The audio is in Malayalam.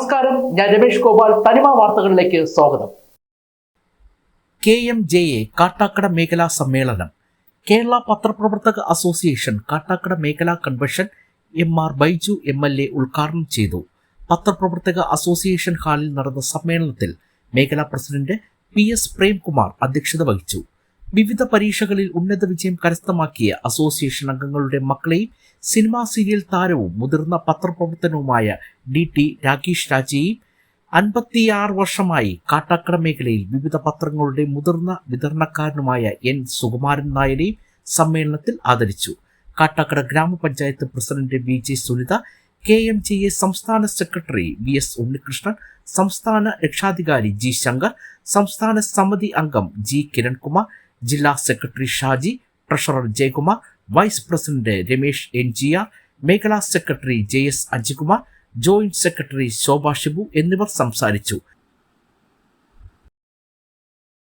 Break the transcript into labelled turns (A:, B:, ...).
A: നമസ്കാരം, ഞാൻ രമേഷ് ഗോപാൽ. തനിമ വാർത്തകളിലേക്ക് സ്വാഗതം. KMJA കാട്ടാക്കട മേഖലാ സമ്മേളനം. കേരള പത്രപ്രവർത്തക അസോസിയേഷൻ കാട്ടാക്കട മേഖലാ കൺവെൻഷൻ MR ബൈജു MLA ഉദ്ഘാടനം ചെയ്തു. പത്രപ്രവർത്തക അസോസിയേഷൻ ഹാളിൽ നടന്ന സമ്മേളനത്തിൽ മേഖലാ പ്രസിഡന്റ് PS പ്രേംകുമാർ അധ്യക്ഷത വഹിച്ചു. വിവിധ പരീക്ഷകളിൽ ഉന്നത വിജയം കരസ്ഥമാക്കിയ അസോസിയേഷൻ അംഗങ്ങളുടെ മക്കളെയും സിനിമാ സീരിയൽ താരവും മുതിർന്ന പത്രപ്രവർത്തനവുമായ DT രാകേഷ് രാജയെയും 56 വർഷമായി കാട്ടാക്കട മേഖലയിൽ വിവിധ പത്രങ്ങളുടെ മുതിർന്ന വിതരണക്കാരനുമായ N സുകുമാരൻ നായരെയും സമ്മേളനത്തിൽ ആദരിച്ചു. കാട്ടാക്കട ഗ്രാമപഞ്ചായത്ത് പ്രസിഡന്റ് VJ സുനിത, KMJA സംസ്ഥാന സെക്രട്ടറി VS ഉണ്ണികൃഷ്ണൻ, സംസ്ഥാന രക്ഷാധികാരി G ശങ്കർ, സംസ്ഥാന സമിതി അംഗം G കിരൺകുമാർ, ജില്ലാ secretary Shaji, treasurer Jayakumar, vice president Ramesh NGR, മേഖലാ secretary JS Ajikumar, joint secretary Shobha Shibu എന്നിവർ സംസാരിച്ചു.